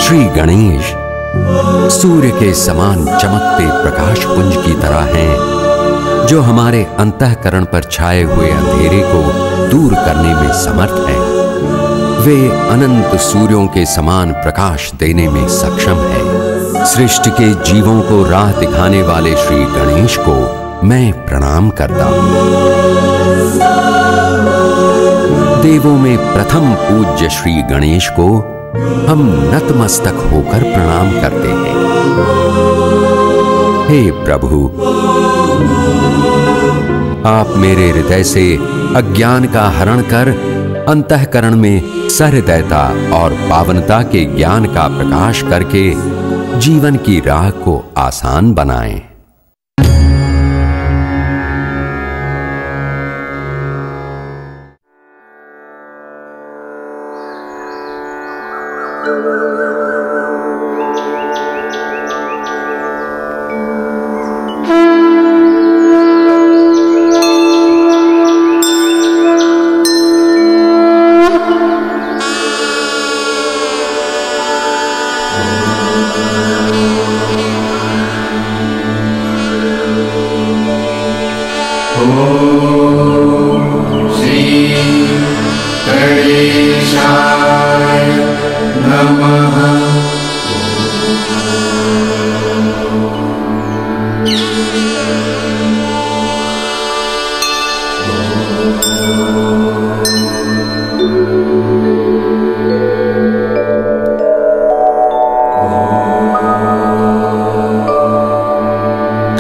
श्री गणेश सूर्य के समान चमकते प्रकाश पुंज की तरह हैं, जो हमारे अंतःकरण पर छाए हुए अंधेरे को दूर करने में समर्थ हैं। वे अनंत सूर्यों के समान प्रकाश देने में सक्षम हैं। सृष्टि के जीवों को राह दिखाने वाले श्री गणेश को मैं प्रणाम करता हूँ। देवों में प्रथम पूज्य श्री गणेश को हम नतमस्तक होकर प्रणाम करते हैं। हे प्रभु, आप मेरे हृदय से अज्ञान का हरण कर अंतःकरण में सहृदयता और पावनता के ज्ञान का प्रकाश करके जीवन की राह को आसान बनाएं।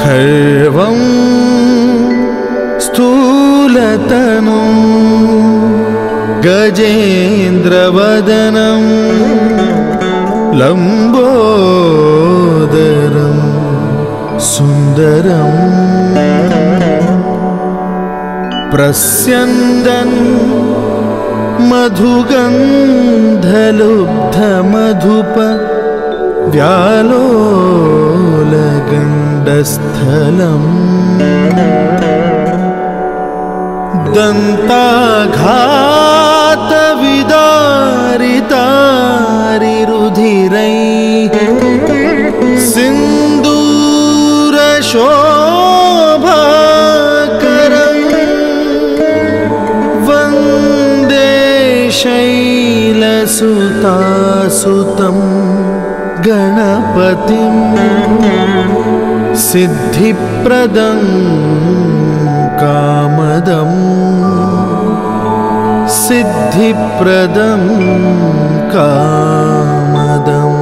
खर्वं स्थूलतनुं गजेन्द्रवदनं लम्बोदरं सुन्दरं प्रस्यन्दन् मधुगन्धलुब्धमधुप व्यालोलगण्डस्थलम् दन्ताघातविदारितारिरुधिरैः सिन्दूरशोभाकरम् वन्दे शैलसुतासुतं गणपतिं सिद्धिप्रदं कामदं सिद्धिप्रदं कामदम्।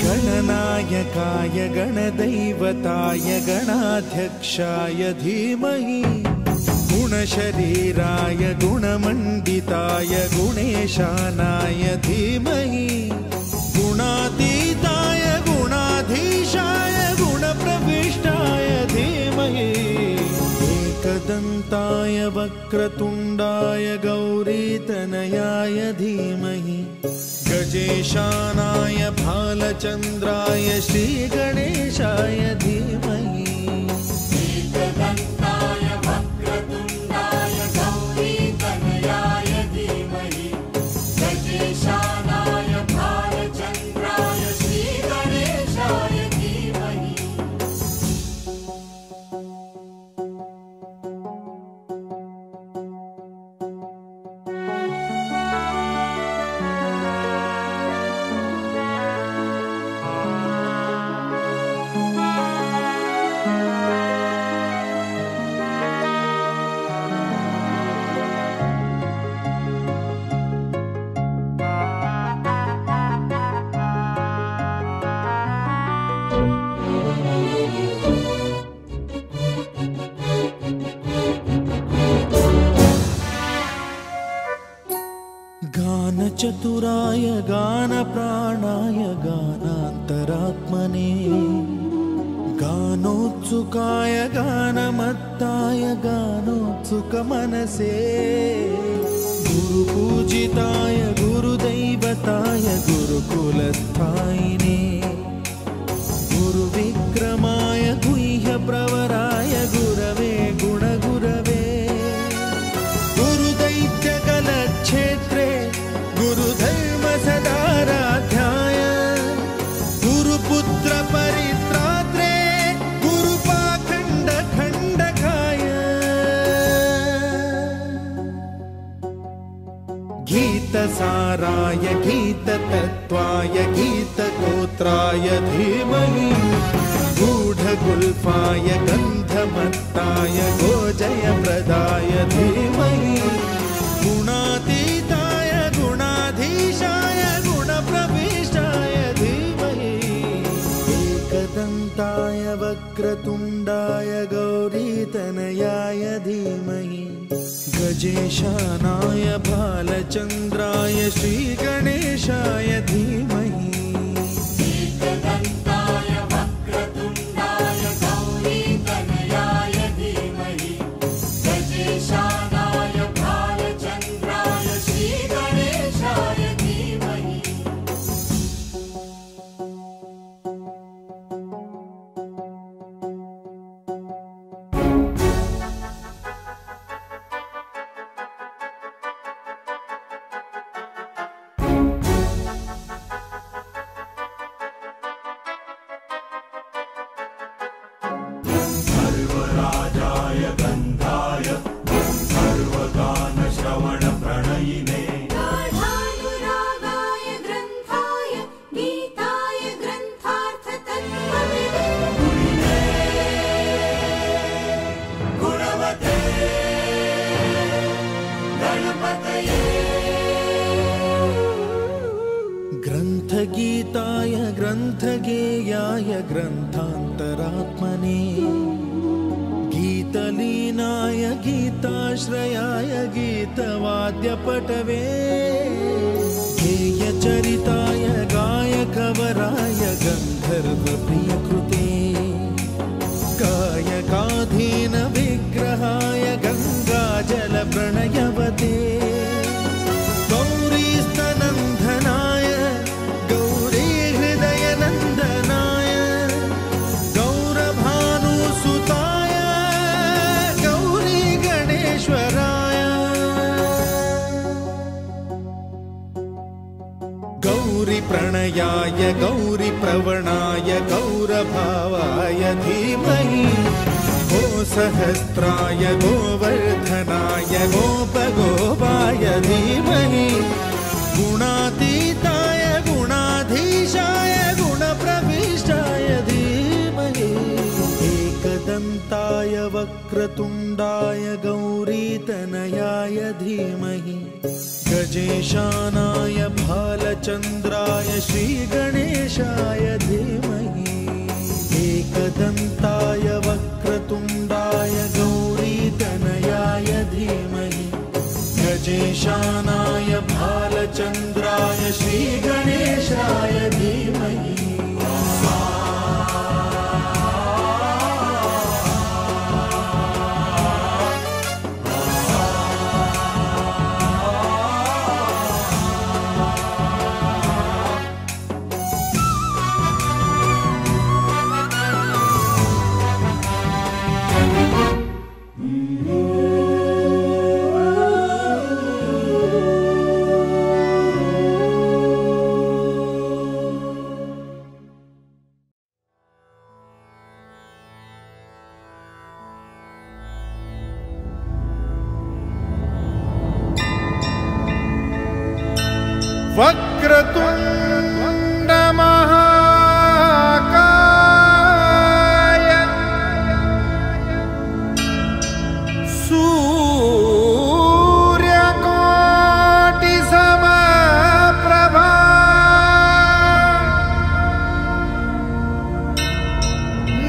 गणनायकाय गणदैवताय गणाध्यक्षाय धीमहि गुणशरीराय गुणमण्डिताय गुणेशानाय धीमहि गुणातीताय गुणाधीशाय गुणप्रविष्टाय धीमहि एकदन्ताय वक्रतुण्डाय गौरीतनयाय धीमहि गजेशानाय भालचन्द्राय श्रीगणेशाय धीमहि एकदन्ताय वक्रतुण्डाय गौरीतनयाय धीमहि गजेशानाय भालचन्द्राय श्रीगणेशाय चतुराय गान प्राणाय गानान्तरात्मने गानोत्सुकाय गानमत्ताय गानोत्सुकमनसे गुरुपूजिताय गुरुदैवताय गुरुकुलस्थायिने गुरुविक्रमाय गुह्यप्रवराय गुरवे गुणगुरवे गुरुदैत्यकलक्षेत्रे गुरुधर्मसदाराध्याय गुरुपुत्रपरित्रात्रे गुरुपाखण्डखण्डकाय गीतसाराय गीततत्त्वाय गीतगोत्राय धीमहि गूढगुल्फाय गन्धमत्ताय गोजयप्रदाय धीमहि गुणातीताय गुणाधीशाय गुणप्रविष्टाय धीमहि एकदन्ताय वक्रतुण्डाय गौरीतनयाय धीमहि गजेशानाय भालचन्द्राय श्रीगणेशाय धीमहि एकदन्ताय वक्रतुण्डाय गौरीतनयाय धीमहि गजेशानाय भालचन्द्राय श्रीगणेशाय धीमहि सर्वराजाय गन्धाय सर्वगानश्रवणप्रणयिने गाढानुरागाय ग्रन्थाय गीताय ग्रन्थार्थतत्त्वविदे गुणवते गणपतये ग्रन्थगीताय ग्रन्थगेयाय ग्रन्थान्तरात्मने गीतलीनाय गीताश्रयाय गीतवाद्यपटवे गेयचरिताय गायकवराय गन्धर्वप्रियकृते गायकाधीन विग्रहाय गङ्गाजलप्रणयवते गौरीस्तनन्दनाय गौरीहृदयनन्दनाय गौरभानुसुताय गौरीगणेश्वराय गौरीप्रणयाय गौरीप्रवणाय गौरभावाय धीमहि गोसहस्राय गोवर्धनाय गोपगोपाय धीमहि गुणातीताय गुणाधीशाय गुणप्रविष्टाय धीमहि एकदन्ताय वक्रतुण्डाय गौरीतनयाय धीमहि गजेशानाय भालचन्द्राय श्रीगणेशाय धीमहि एकदन्ताय वक्रतुण्डाय गौरीतनयाय धीमहि गजेशानाय भालचन्द्राय श्रीगणेशाय धीमहि वक्रतुण्ड महाकाय सूर्यकोटि समप्रभा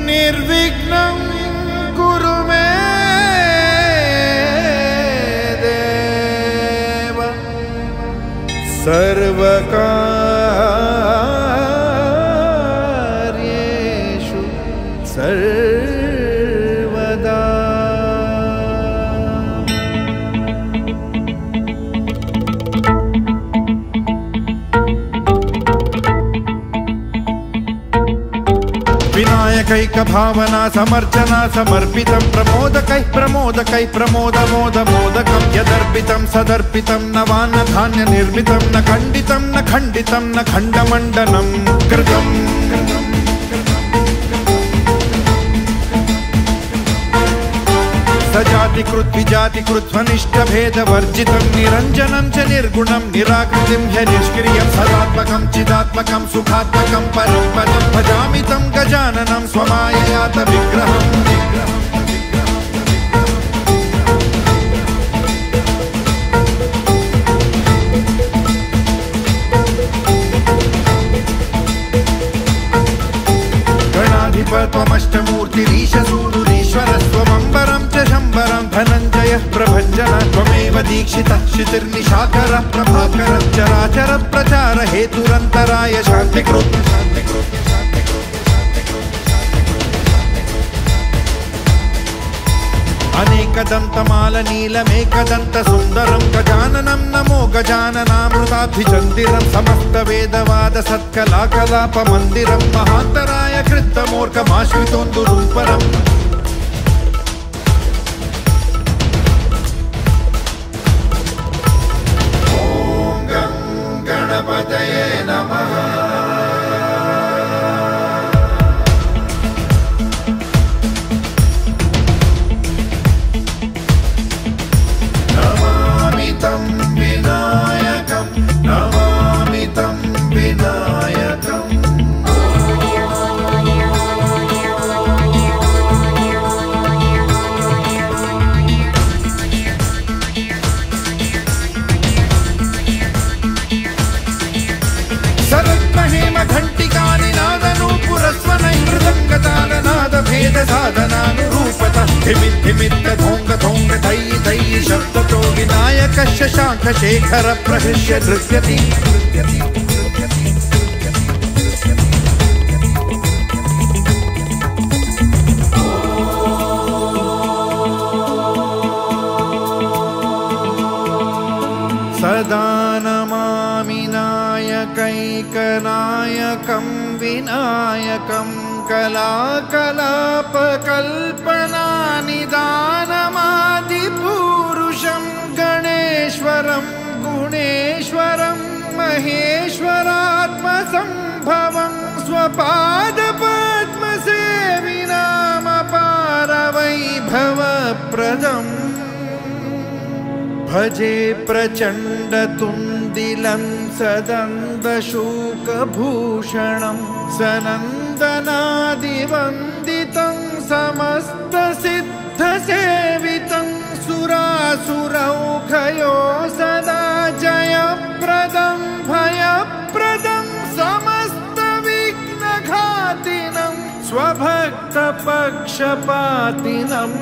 निर्विघ्नं कुरु मे देव सर्वकार्येषु सर्वदा। विनायकैक भावना समर्चना समर्पितं प्रमोदकैः प्रमोदकैः प्रमोदमोदमोदकं यदर्पितं सदर्पितं नवान्न धान्य निर्मितं न खण्डितं न खण्डितं न खण्डमण्डनं कृतम्। सजातिकृत विजातिकृत स्वनिष्ठभेदवर्जितं निरञ्जनं च निर्गुणं निराकृतिं ह्य निष्क्रियं सदात्मकं चिदात्मकं सुखात्मकं परं पदं भजामि तं गजाननं स्वमाययात विग्रहम्। गणाधिपत्वमष्टमूर्तिरीशसूनुरीश्वरस्त्वमम्बरं च शम्बरं धनञ्जयः प्रभञ्जन त्वमेव दीक्षितः शितिर्निशाकरः प्रभाकरः चराचर प्रचार हेतुरन्तराय शान्तिकृत्। अनेकदन्तमालनीलमेकदन्तसुन्दरं गजाननं नमो गजाननामृताभिचन्दिरं समस्तवेदवादसत्कलाकलापमन्दिरं महान्तराय कृत्तमूर्खमाश्रितोन्दुरूपरम्। ॐ गं गणपतये नमः। विनायकं नमामि तं विनायकम्। सरत्महेम घण्टिकानिनादनूपुरस्वनैः मृदङ्गतालनादभेदसाधनानुरूपतः धिमिद्धोङ्ग धैयि धैयि शब्दतो विनायकः शशाङ्खशेखर प्रहृष्य नृत्यति। सदा नमामि नायकैकनायकं विनायकं कलाकलापकल्पनानिदानमादिपुरुषं गणेश्वरं गुणेश्वरं महेश्वरात्मसम्भवं स्वपादपद्मसेविनामपारवैभवप्रदम् भजे प्रचण्डतुन्दिलं सदन्दशूकभूषणं सनन्दनादिवन्दितं समस्तसिद्धसेवितं सुरासुरौघयो सदा जयप्रदं भयप्रदं समस्तविघ्नघातिनं स्वभक्तपक्षपातिनम्।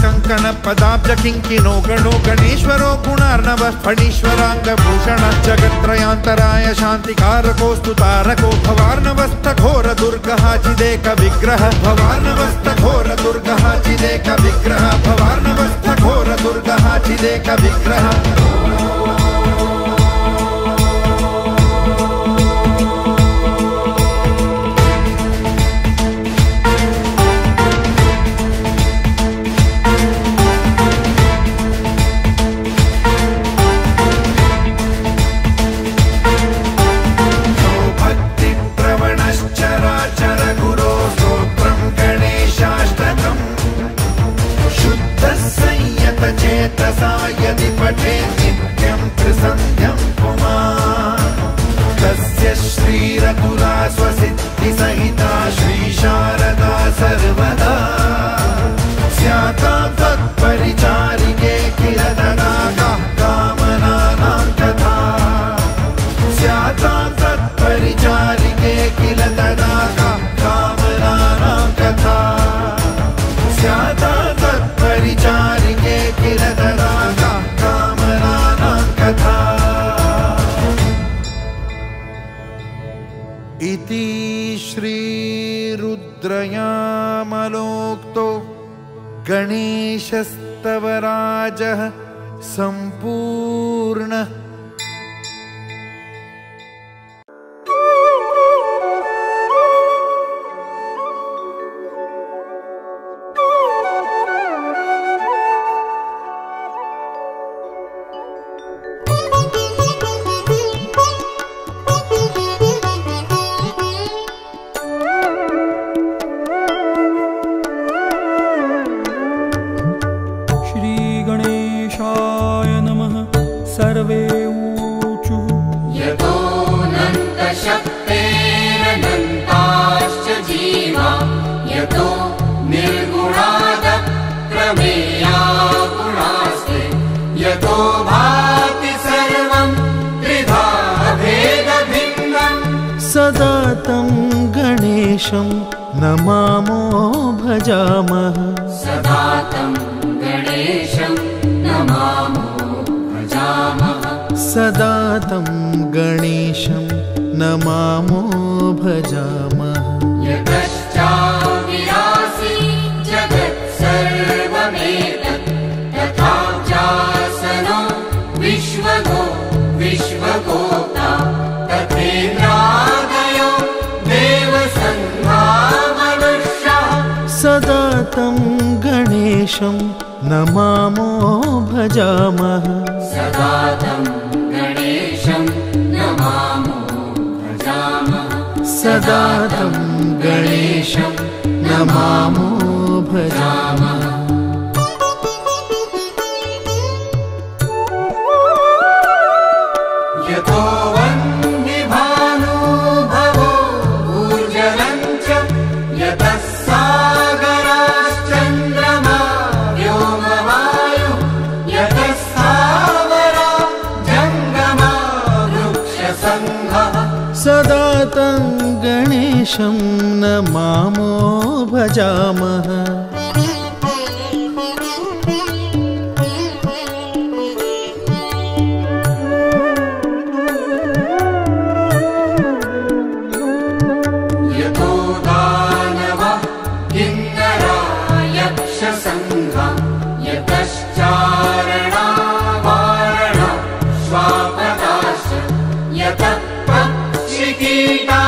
कंकण पदाब्ज किंकिनो गणो गणेश्वरो गुणार्णवः फणीश्वरांगभूषणः जगत्त्रयान्तराय शान्तिकारकोऽस्तु तारको भवार्णवस्तघोर दुर्गः चिदेक विग्रह भवार्णवस्तघोर दुर्गः चिदेक विग्रह भवार्णवस्तघोर दुर्गः चिदेक विग्रह। यदि ख्याता तत्परिचारिके किरतरागा कामनानां कथा इति श्रीरुद्रयामलोक्तो गणेशस्तवराजः सम्पूर्णः। सर्वे ऊचुः यतोऽनन्तशक्तेरनन्ताश्च जीवा यतो निर्गुणादः प्रमेया गुणास्ते यतो भाति सर्वं त्रिधा भेदभिन्नम्। सदा तं गणेशं नमामो भजामः। सदा तं गणेशं नमामो सदा तं गणेशं नमामो भजामः। यतश्चाविरासि जगत्सर्वमेतत् तथाप्यासनो विश्वगो विश्वगोप्ता तथेन्द्रादयो देवसङ्घा मनुष्याः। सदा तं गणेशं नमामो भजामः। सदा तं गणेशं नमामो भजामः। सदा तं गणेशं नमामो भजामः। यतो वह्निभानो भवो ऊर्जलञ्च यतः सागराश्चन्द्रमा व्योमवायुः यतः स्थावरा जङ्गमा वृक्षसङ्घः। सदा तं गणेशं नमामो भजामः। यतो दानवः किन्नरा यक्षसङ्घा यतश्चारणा वारणा श्वापदाश्च यतः पक्षिकीटा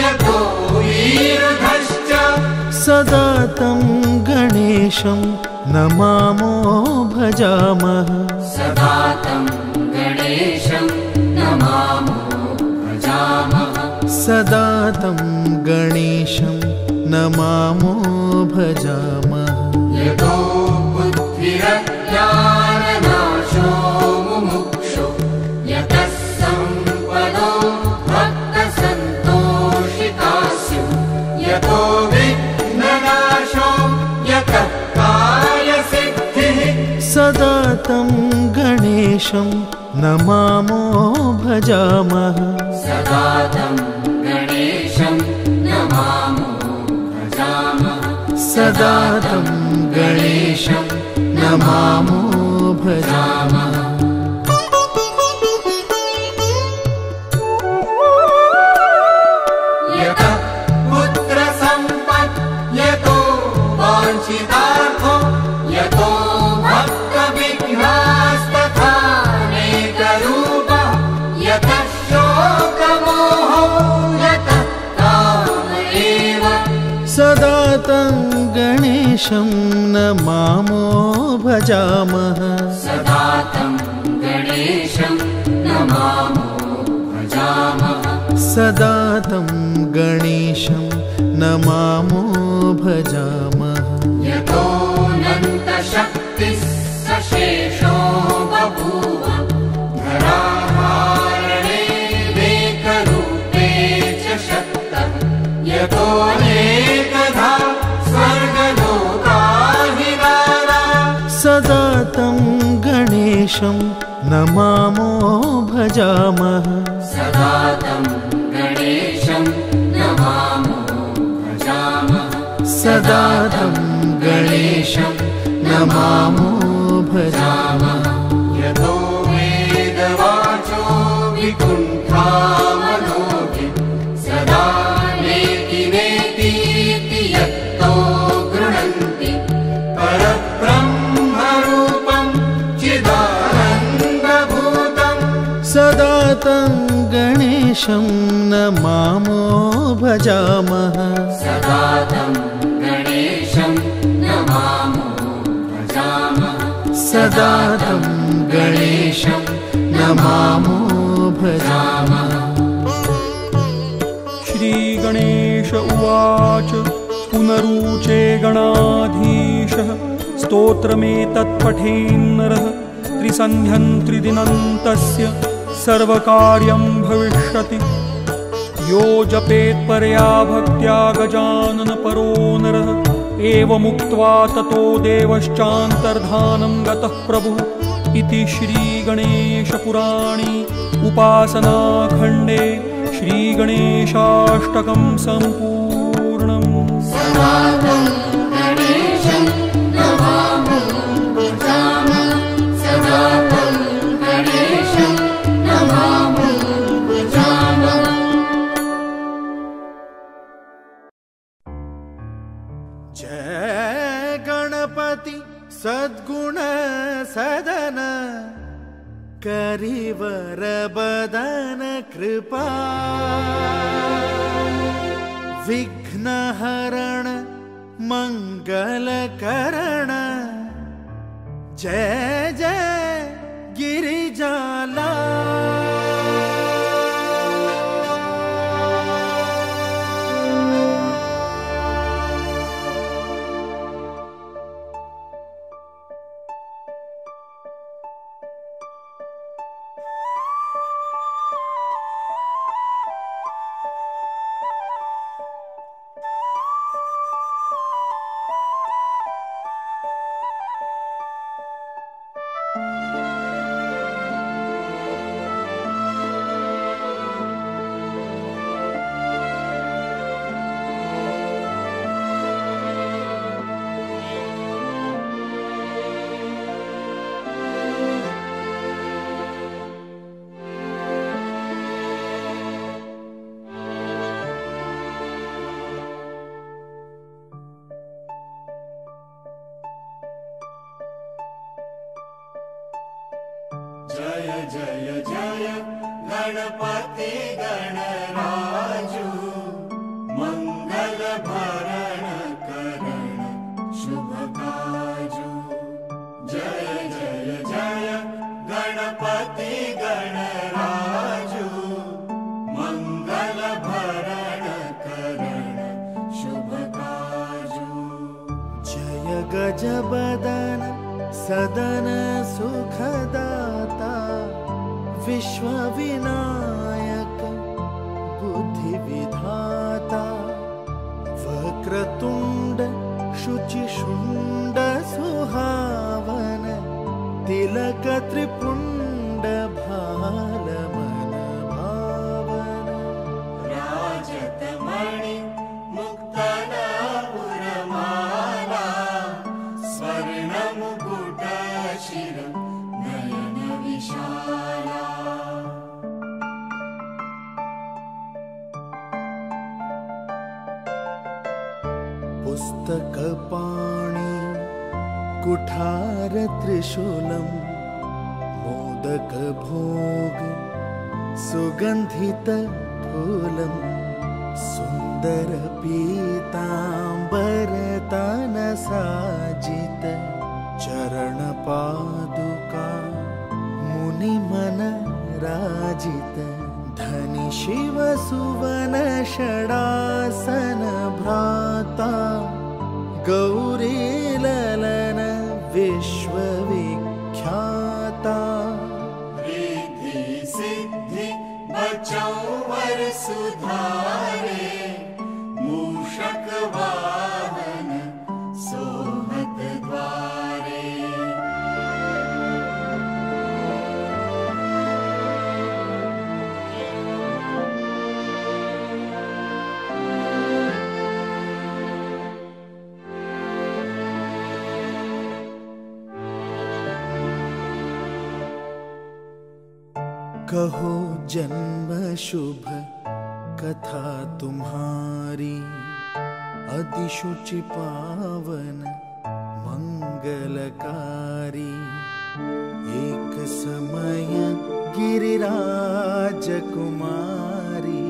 यतो वीरुधश्च। सदा तं गणेशं नमामो भजामः। सदा तं गणेशं नमामो भजामः। सदा तं गणेशं नमामो भजामः। यतो बुद्धिरज्ञाननाशो मुमुक्षु यतः सम्पदो भक्तसन्तोषिता स्युः यतो विघ्ननाशो यतः कायसिद्धिः। सदा तं गणेशं नमामो भजामः। सदा तं गणेशं नमामो भजामः। सदा तं गणेशं नमामो भजामः। यतः पुत्रसम्पत् यतो वाञ्छितार्थो यतो भक्तविघ्नास्तथानेकरूपः यतः शोकमोहो यतः काम एव। सदा तं गणेशं नमामो भजामः। सदा तं गणेशं नमामो भजामः। सदा तं गणेशं नमामो भजामः। यतोऽनन्तशक्तिः सशेषो बभूव धराहारणे वेकरूपे च शक्तः यतोऽनेकधा स्वर्गलोकाभिराना। सदा तं गणेशं नमामो भजामः। सदा तं गणेशं नमामो भजामः। सदा तं गणेशं नमामो भजामः। यतो वेदवाचो विकुण्ठामनोभिः सदा नेति नेतीति यत्तो गृह्णन्ति परब्रह्मरूपं चिदानन्दभूतम् सदा तं गणेशं नमामो भजामः। सदा तं गणेशं नमामो भजामः। सदा तं गणेशं नमामो भजामः। श्रीगणेश उवाच पुनरूचे गणाधीशः स्तोत्रमेतत्पठेन्नरः त्रिसन्ध्यं त्रिदिनं तस्य सर्वकार्यं भविष्यति। यो जपेत्परया भक्त्या गजाननपरो नरः एवमुक्त्वा ततो देवश्चान्तर्धानं गतः प्रभुः इति श्रीगणेशपुराणे उपासनाखण्डे श्रीगणेशाष्टकं सम्पूर्णम्। सदा तं गणेशं नमामो भजामः। सदा तं गणेशं नमामो भजामः। जय गणपति सद्गुण सदन करिवर बदन कृपा विघ्नहरण मंगलकरण जय जय गिरिजाला। जय जय जय गणपति गणराजु मंगल भरण करण शुभ काजु। जय जय जय गणपति गणराजु मंगल भरण करण शुभ काजु। जय गजबदन सदन सुखदाता विश्वविनायक बुद्धिविधाता वक्रतुंड शुचिशुंड सुहावन तिलक त्रिपुंड भालमन भावन राजतमणि मुक्तन पुरमाला स्वर्ण मुकुट शिर नयन विशाला। पुस्तक पाणि कुठार त्रिशूलम मोदक भोग सुगंधित फूलम सुंदर पीतांबर तन साजित चरण पादुका मुनि मन राजित धनि शिव सुवन षडासन भ्राता गौरी ललन विश्वविख्याता रिद्धि सिद्धि बचौ वर सुधारे मूषक वाहन सोहत द्वारे। कहो जन्म शुभ कथा तुम्हारी, अधिशुचि पावन मंगलकारी। एक समय गिरिराज कुमारी,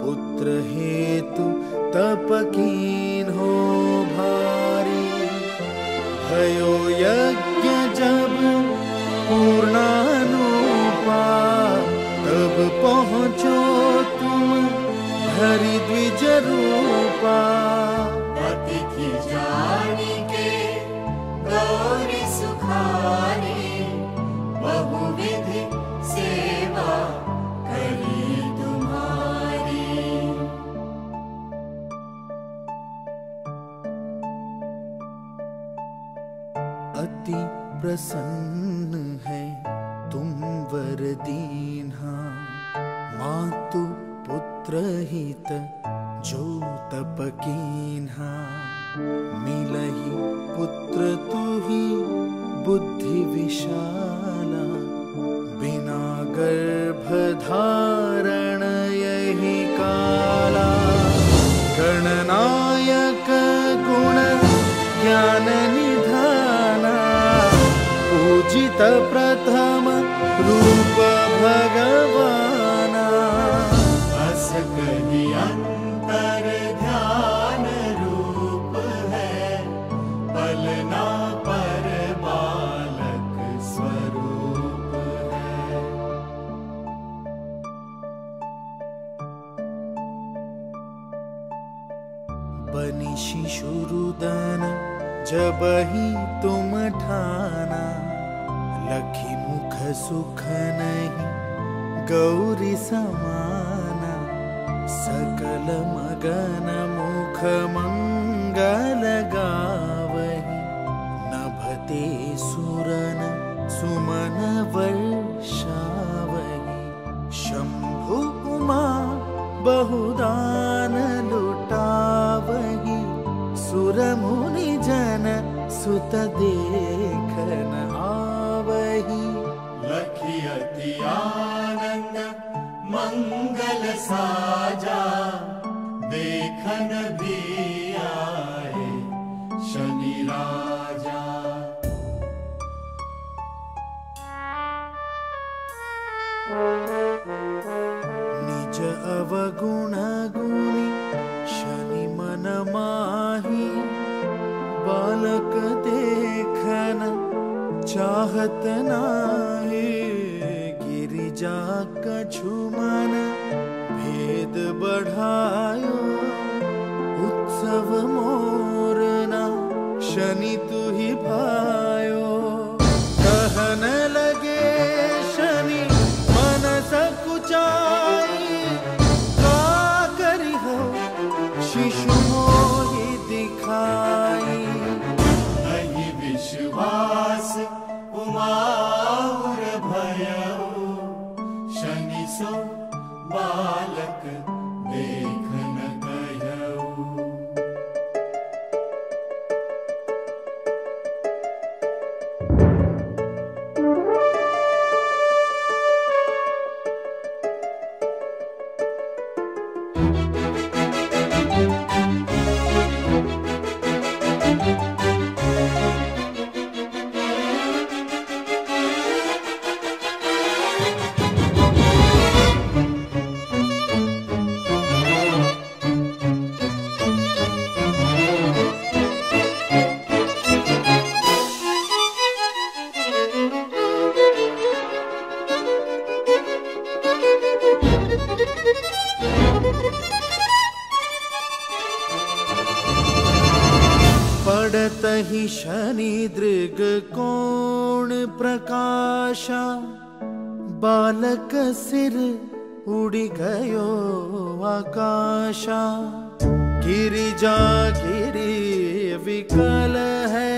पुत्र हेतु तप कीन हो भारी। भयो यज्ञ जब पूर्णानुपा, तब पहुँचो तुम हरि द्विज रूपा। अतिथि जानी के गौरी सुखारी, बहुविधि सेवा करी तुम्हारी। अति प्रसन्न है तुम वर दीन्हा, मातु पुत्र हित जो तप कीन्हा। मिलहि पुत्र तुहि बुद्धि विशाला, बिना गर्भ धारण यही काला। गणनायक गुण ज्ञान निधाना, पूजित प्रथम रूप भगवाना। अस कहि अंतर ध्यान रूप है, पलना पर बालक स्वरूप है। बनि शिशुरुदन जब ही तुम ठाना, लखी मुख सुख नहीं गौरी समाना। सकल मगन मुख मंगल गावही, नभते सुरन सुमन वर्षावही। शंभु उमा बहुदान लुटावही, सुर मुनि जन सुत देखन आवही। लखी अति आनंद मंगल साजा, देखन भी आए शनि राजा। निज अवगुण गुणी शनि मन माही, बालक देखन चाहत नाही। गिरिजा कछु मन भेद बढ़ायो, उत्सव मोरना शनि तुहि भायो। कहन लगे शनि मन सकुचाई, का करी हो शिशु मोहि दिखाई। नहीं विश्वास उमाउर भयउ, शनि सो बालक देख न गयउ। पड़त ही शनि दृग कोण प्रकाशा, बालक सिर उड़ी गयो आकाशा। गिरिजा गिरी विकल है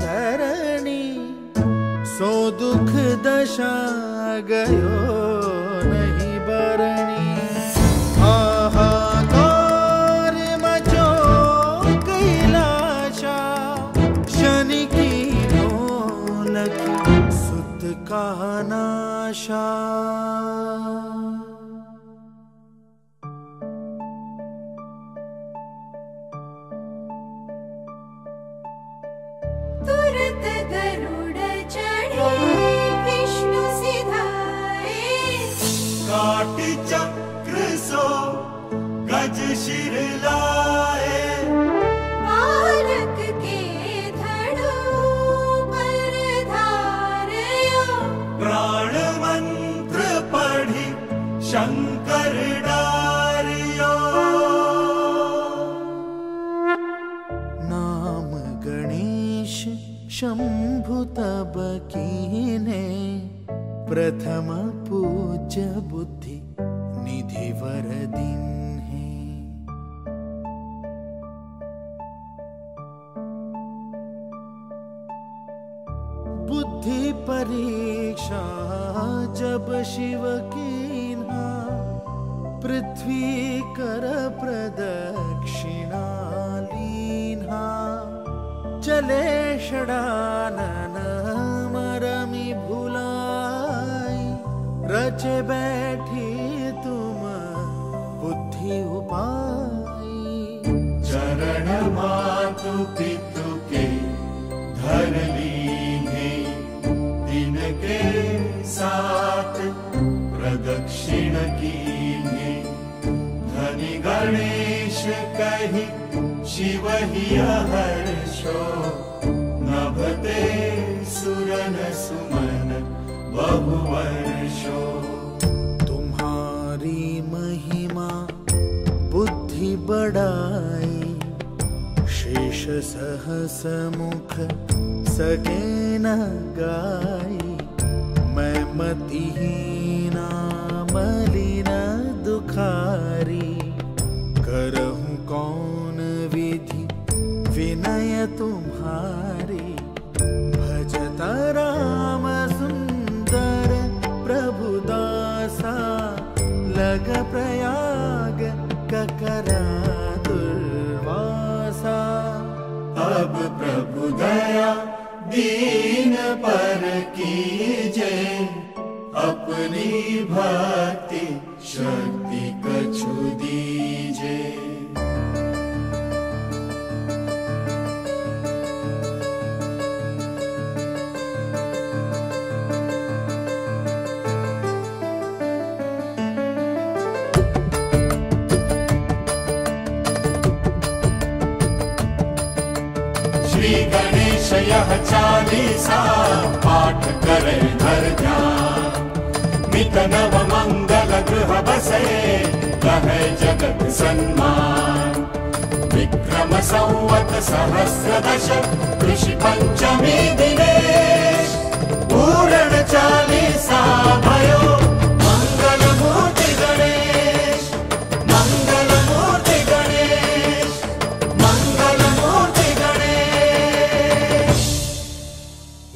धरणी, सो दुख दशा गयो नहीं बरणी। हाहाकार मचो कैलाशा, शनि की ढोलक सुत का नाशा। तुरत गरुड़ चढ़े विष्णु सिधाए, काट चक्र सो गज शिर लाए, बालक के धड़ों पर धारया, प्राण मंत्र पढ़ी शंकर डारियो। नाम गणेश शंभु तब कीने, प्रथम पूज्य बुद्धि निधि वर दिन है। बुद्धि परीक्षा जब शिव कीन्हा, पृथ्वी कर प्रदक्षिणा लीन्हा। चले षडानन मरमि भुलाई, रचे बैठी तुम बुद्धि उपाई। चरण मातु पितु के धर लीन्हे, दिन के साथ प्रदक्षिण कीन्हे। धनि गणेश कहि शिव ही हर्षो, नभते सुरन सुमन बहुवर्षो। तुम्हारी महिमा बुद्धि बढ़ाई, शेष सहस मुख सके न गाई। मैं मतिहीना मलिन दुखारी, करहूँ कौन विधि विनय तुम्हारी। भजत राम सुंदर प्रभु दासा, लग प्रयाग ककरा दुर्वासा। अब प्रभु दया दीन पर कीजे, अपनी भक्ति शक्ति कछु दीजे। श्री गणेश यह चालीसा, पाठ करे घर ध्यान। मित नव मंगल गृह बसे, कहे जगत सन्मान। विक्रम संवत सहस्र दश, कृषि पंचमी दिनेश। पूर्ण चालीसा भयो, मंगल मूर्ति गणेश। मंगल मूर्ति गणेश, मंगल मूर्ति गणेश।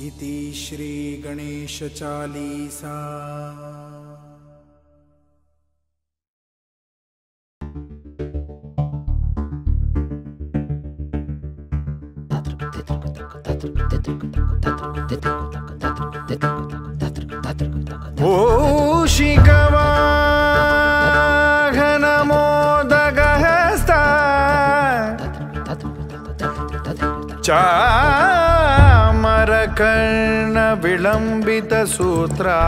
इति श्री गणेश चालीसा। मूषिकवाहन मोदगहस्ता, चामरकर्ण विलंबित सूत्रा।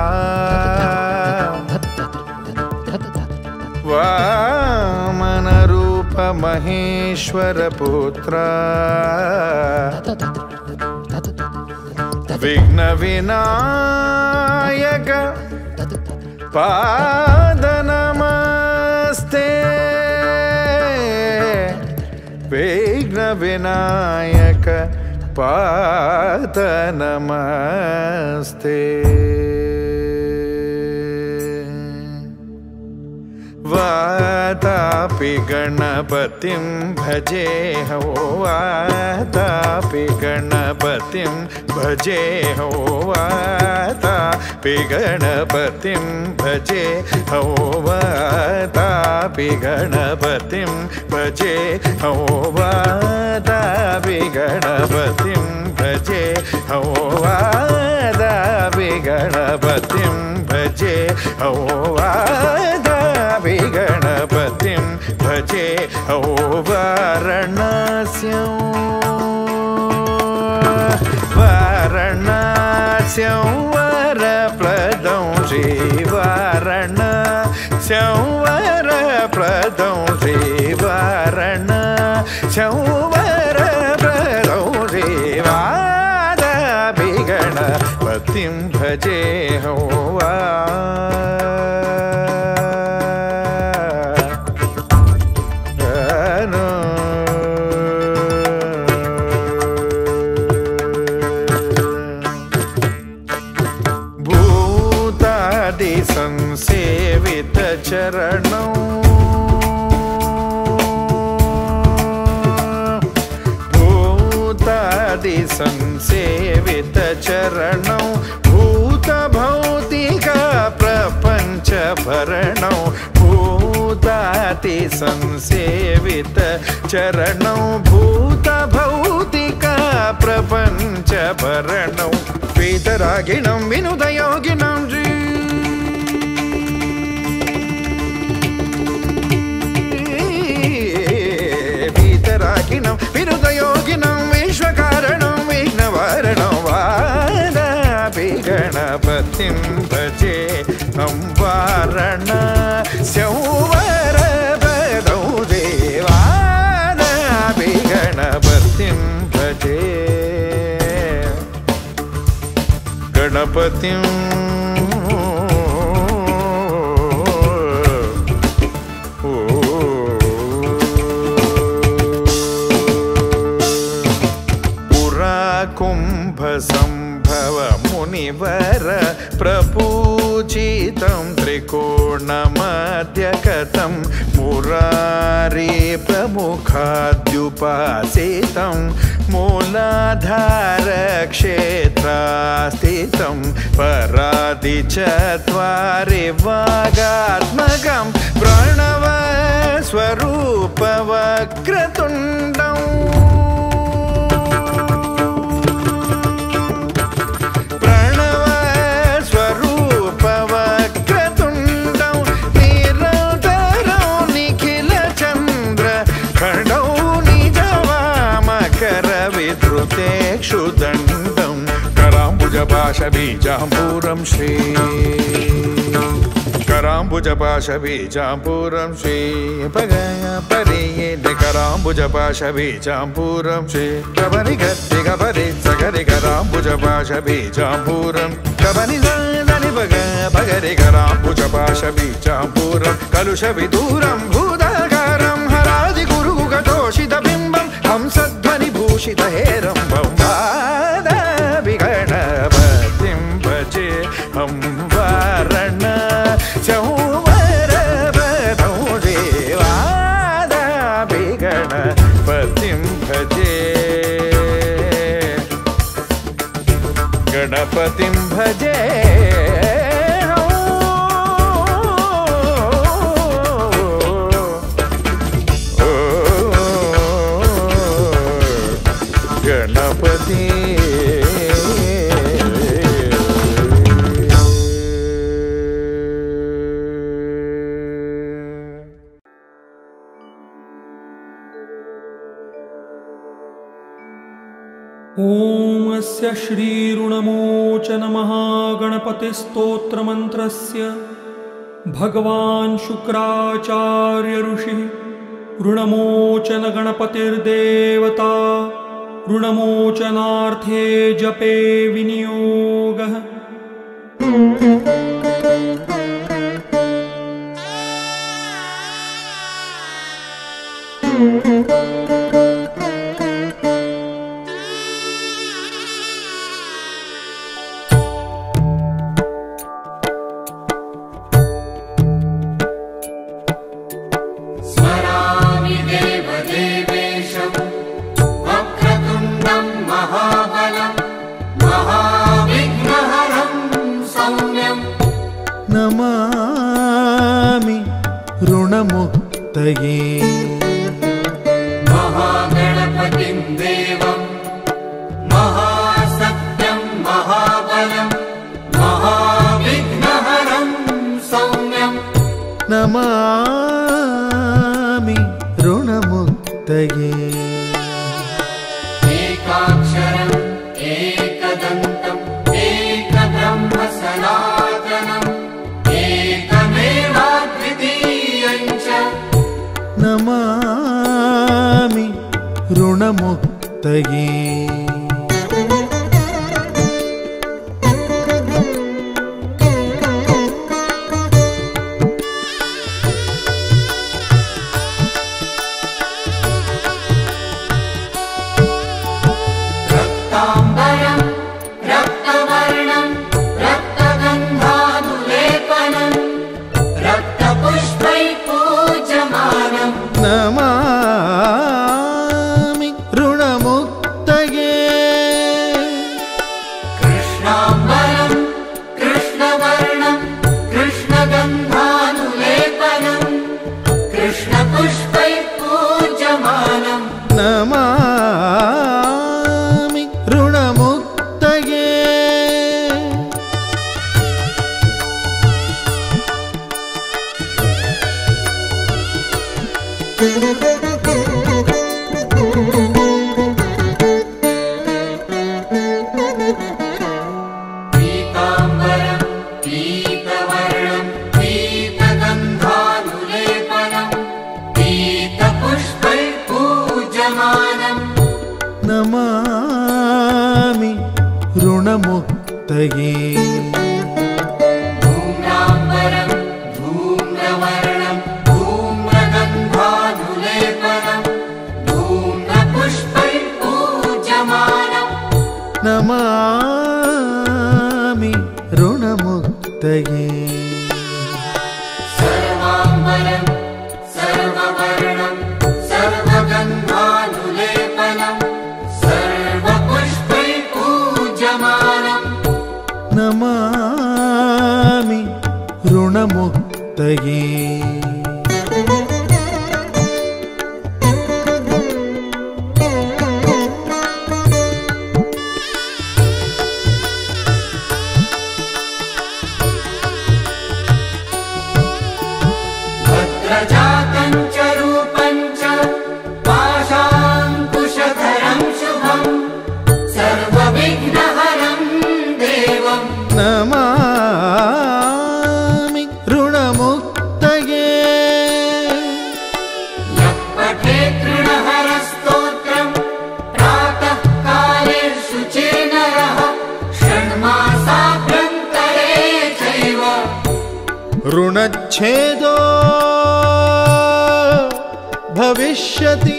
वामन रूप महेश्वर पुत्रा, विघ्न विनायक पाद नमस्ते। विघ्न विनायक पाद नमस्ते। वातापि गणपतिं भजे हो, वातापि गणपतिं भजे हो, वातापि गणपतिं भजे हो, वातापि गणपतिं भजे हो, वातापि गणपतिं भजे हो, वातापि गणपतिं गणपतिं भजे हो वादाभि गणपतिं भजे हो वाराणस्यां वरप्रदं श्री वाराणस्यां वरप्रदं श्री वाराणस्यां वरप्रदं श्री वादाभि गणपतिं भजे हो संसेवित चरणौ भूतादि संसेवित चरणौ भूत भौतिक प्रपंच भरणौ भूतादि संसेवित चरणौ भूत भौतिक प्रपंच भरणौ वेदरागिणं विनुतयोगिनं रागिणं विरुद्धयोगिनं विश्वकारणं विघ्नवारणं वादाभि गणपतिं भजे हं वाराणस्यां वरप्रदं देवादाभि गणपतिं भजे गणपतिं कुम्भसम्भव मुनिवर प्रपूजितं त्रिकोणमध्यगतं मुरारी प्रमुखाद्युपासितं मूलाधार क्षेत्रास्थितं परादि चत्वारि वागात्मकं प्रणव स्वरूप वक्रतुण्डं क्षुदण्डं कराम्बुजपाशबीजाम्बूरं श्री कराम्बुजपाशबीजाम्बूरं श्री पगपरिये कराम्बुजपाशबीजाम्बूरं श्री गबरि गद्दि गबरि सगरि कराम्बुजपाशबीजाम्बूरं गबनि దని पग पगरि कराम्बुजपाशबीजाम्बूरं कलुषविदूरं भूताकारं हरादि गुरुगुगतोषितबिम्बं हंसध्वनिभूषितहेरम्बं वादाभि गणपतिं भजे हं वाराणस्यां वरप्रदं देवादाभि गणपतिं भजे गणपतिं भजे गणपति ॐ अस्य श्रीऋणमोचनमहागणपतिस्तोत्रमन्त्रस्य भगवान् शुक्राचार्य ऋषिः ऋणमोचनगणपतिर्देवता ऋणमोचनार्थे जपे विनियोगः नमामि ऋणमुक्तये महागणपतिं देवं महासत्यं महाबलं महा एकाक्षरम् एकदन्तम् एकब्रह्म सनातनम् एकमेवाद्वितीयम् च नमामि ऋणमुक्तये रक्ताम्बरम् रक्तवर्णम् रक्तगन्धानुलेपनम् रक्तपुष्पैः पूज्यमानम् नमामि ऋणमुक्तये कृष्णाम्बरम् कृष्णवर्णम् कृष्णगन्धानुलेपनम् कृष्णपुष्पैः पूज्यमानम् नमामि ऋणमुक्तये पीताम्बरम् पीतवर्णम् पीतगन्धानुलेपनम् पीतपुष्पैः पूज्यमानम् नमामि ऋणमुक्तये धूम्राम्बरम् धूम्रवर्णम् धूम्रगन्धानुलेपनम् धूम्रपुष्पैः पूज्यमानम् नमामि ऋणमुक्तये सर्वाम्बरम् सर्ववर्णम् सर्वगन्धानुलेपनम् सर्वपुष्पैः पूज्यमानम् नमामि ऋणमुक्तये भद्रजातम् च रूपम् च पाशाङ्कुशधरम् शुभम् सर्वविघ्नहरम् देवम् नमामि ऋणमुक्तये यः पठेत् ऋणहरस्तोत्रम् प्रातः काले शुचिर्नरः षण्मासाभ्यन्तरे चैव ऋणच्छेदो भविष्यति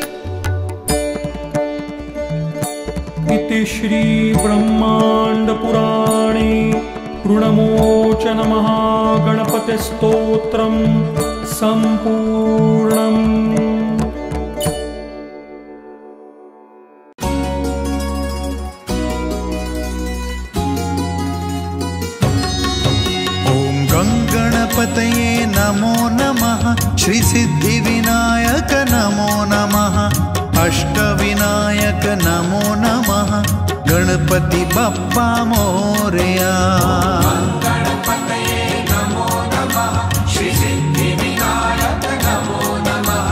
इति श्रीब्रह्माण्डपुराणे ऋणमोचनमहागणपतिस्तोत्रम् सम्पूर्णम्। ॐ गङ्गणपतये नमो नमः श्रीसिद्धिविनायक नमो नमः अष्टविनायक नमो नमः गणपति बप्पा मोरया गणपतये नमो नमः श्रीसिद्धिविनायक नमो नमः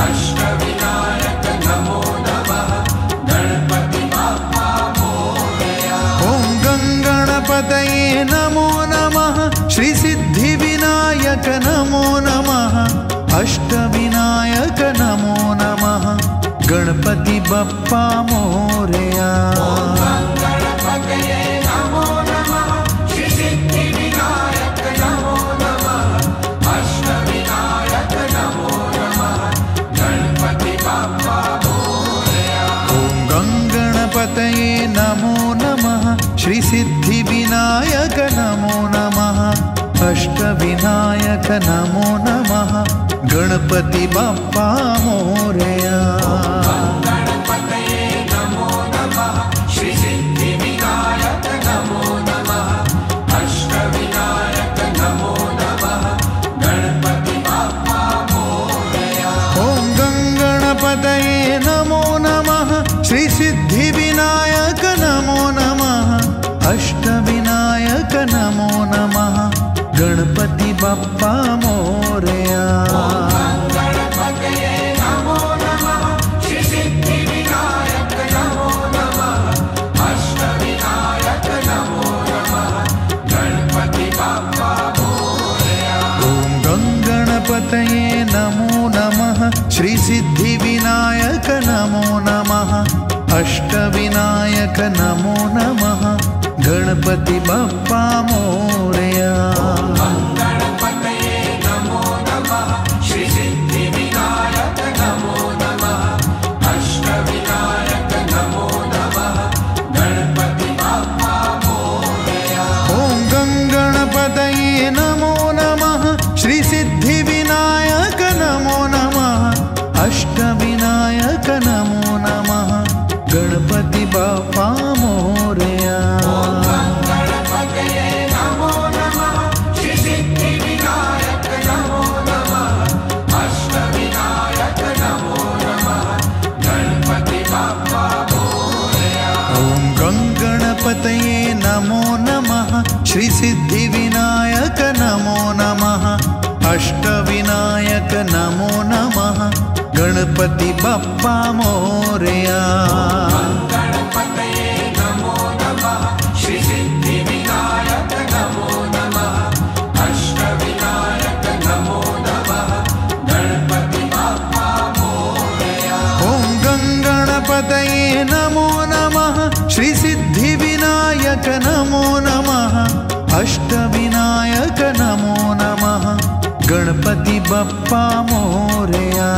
अष्टविनायक नमो नमः गणपति बप्पा मोरया ॐ गङ्गणपतये नमो नमः श्रीसिद्धिविनायक नमो नमः अष्टविनायक नमो नमः गणपति बप्पा मोरया गणपतये नमो नमः श्रीसिद्धिविनायक नमो नमः अष्टविनायक नमो नमः गणपति बप्पा मोरया ॐ गङ्गणपतये नमो नमः श्रीसिद्धिविनायक नमो नमः अष्टविनायक नमो नमः गणपति बप्पा मोरया गणपतये नमो नमः श्रीसिद्धिविनायक नमो नमः अष्टविनायक नमो नमः गणपति बप्पा मोरया ॐ गङ्गणपतये नमो नमः श्रीसिद्धिविनायक नमो नमः अष्टविनायक नमो नमः गणपति बप्पा मोरया गणपतये नमो नमः सिद्धिविनायक नमो नमः अष्टविनायक नमो नमः गणपति बप्पा मोरया गणपतये नमो नमः श्री सिद्धिविनायक नमो नमः अष्टविनायक नमो नमः गणपति बप्पा मोरया ॐ गणपतये नमो नमः श्री सिद्धिविनायक नमो नमः अष्टविनायक नमो नमः गणपति बप्पा मोरया गणपतये नमो नमः श्री सिद्धिविनायक नमो नमः अष्टविनायक नमो नमः गणपति बप्पा मोरया ॐ गणपतये नमो नमः श्री सिद्धिविनायक नमो नमः अष्टविनायक नमो नमः गणपति बप्पा मोरया गणपतये नमो नमः श्री सिद्धिविनायक नमो नमः अष्टविनायक नमो नमः गणपति बप्पा मोरया ॐ गणपतये नमो नमः श्री सिद्धिविनायक नमो नमः अष्टविनायक नमो नमः गणपति बप्पा मोरया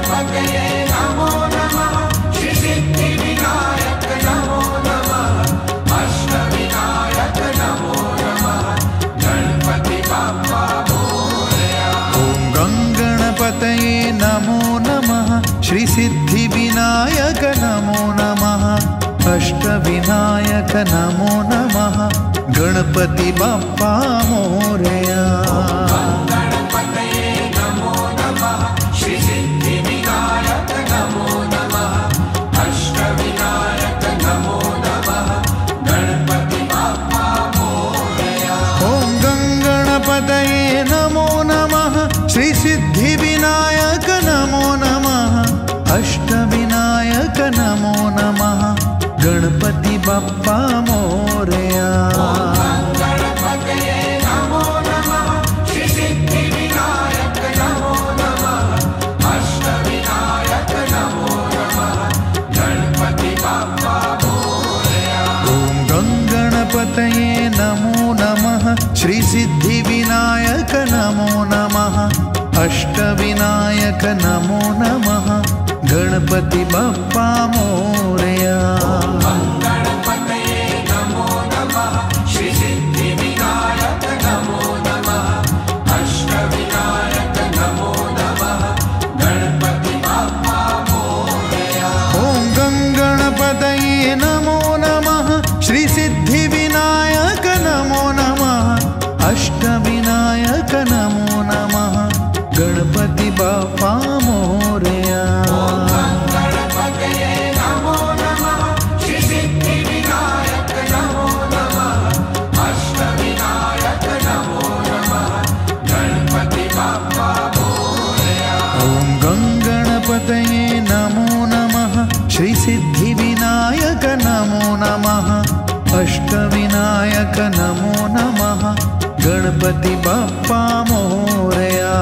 गणपतये नमो नमः श्री सिद्धिविनायक नमो नमः अष्टविनायक नमो नमः गणपति बप्पा मोरया ॐ गणपतये नमो नमः श्री सिद्धिविनायक नमो नमः अष्टविनायक नमो नमः गणपति बप्पा मोरया गणपतये नमो नमः श्री सिद्धिविनायक नमो नमः अष्टविनायक नमो नमः गणपति बप्पा मोरया ॐ गणपतये नमो नमः श्री सिद्धिविनायक नमो नमः अष्टविनायक नमो नमः गणपति बप्पा मोरया गणपतये नमो नमः श्री सिद्धिविनायक नमो नमः अष्टविनायक नमो नमः गणपति बप्पा मोरया ॐ गणपतये नमो नमः श्री सिद्धिविनायक नमो नमः अष्टविनायक नमो नमः गणपति बप्पा मोरया गणपतये नमो नमः श्री सिद्धिविनायक नमो नमः अष्टविनायक नमो नमः गणपति बप्पा मोरया ॐ गणपतये नमो नमः श्री सिद्धिविनायक नमो नमः अष्टविनायक नमो नमः गणपति बप्पा मोरया गणपतये नमो नमः श्री सिद्धिविनायक नमो नमः अष्टविनायक नमो नमः गणपति बप्पा मोरया ॐ गणपतये नमो नमः श्री सिद्धिविनायक नमो नमः अष्टविनायक नमो नमः गणपति बप्पा मोरया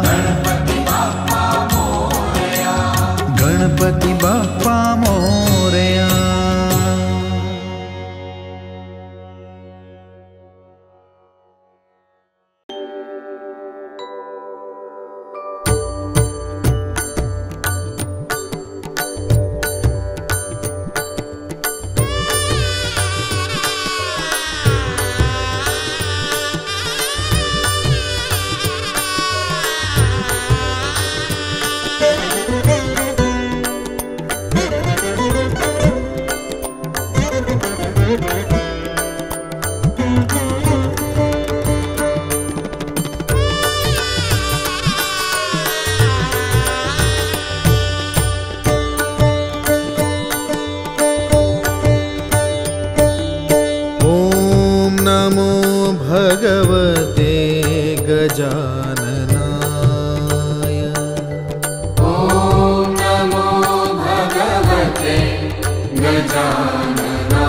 गणपति बप्पा मोरया गणपति बप्पा मोरया भगवते गजाननाय ॐ नमो भगवते गजाननाय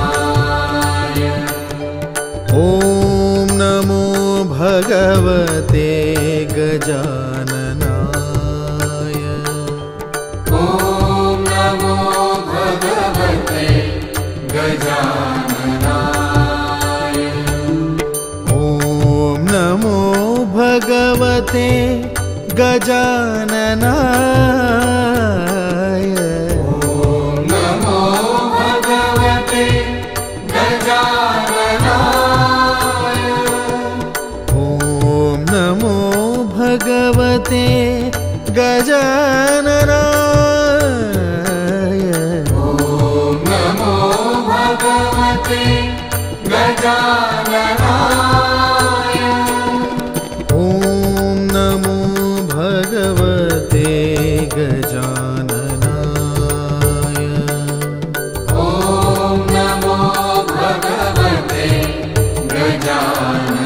ॐ नमो भगवते गजाननाय गजाननाय। ॐ नमो भगवते गजाननाय। नमो भगवते गजाननाय। ॐ नमो भगवते गजाननाय। नमो भगवते गजाननाय। ॐ नमो भगवते गजाननाय। ॐ नमो भगवते गजाननाय।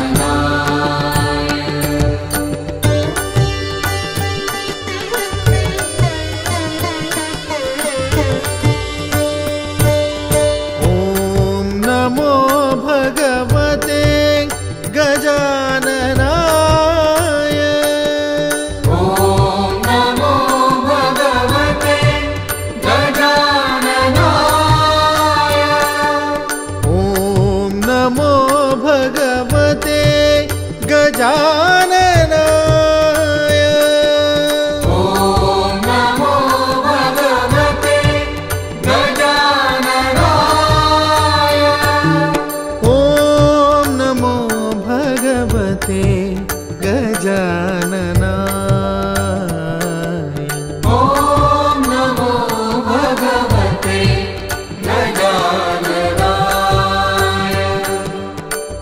ॐ नमो भगवते गजाननाय। ॐ नमो भगवते गजाननाय। ॐ नमो भगवते गजाननाय। ॐ नमो भगवते गजाननाय। ॐ नमो भगवते गजाननाय। ॐ नमो भगवते गजाननाय।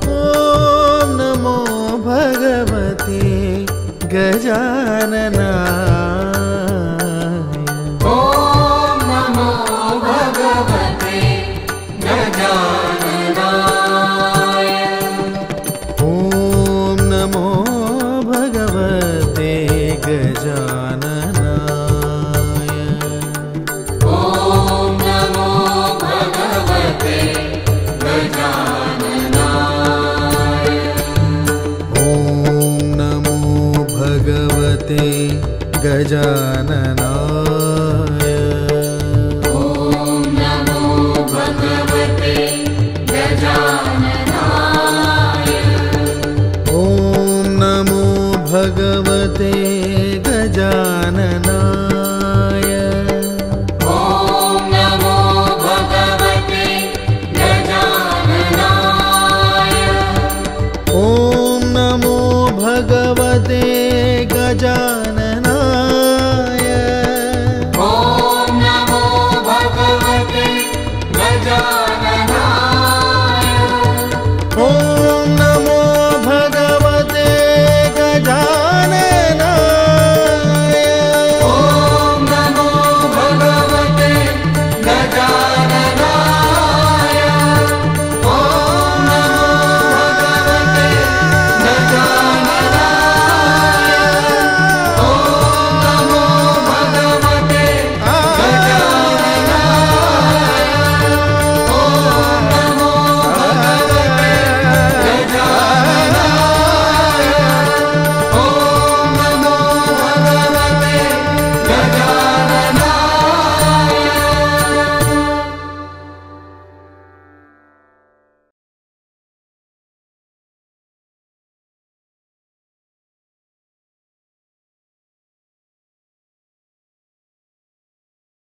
ॐ नमो भगवते गजाननाय। ॐ नमो भगवते गजाननाय। ॐ नमो भगवते गजाननाय। ॐ नमो भगवते गजाननाय। ॐ नमो भगवते गजाननाय। ॐ नमो भगवते गजाननाय। ॐ नमो भगवते गजाननाय। ॐ नमो भगवते गजाननाय। ॐ नमो भगवते गजाननाय। ॐ नमो भगवते गजाननाय।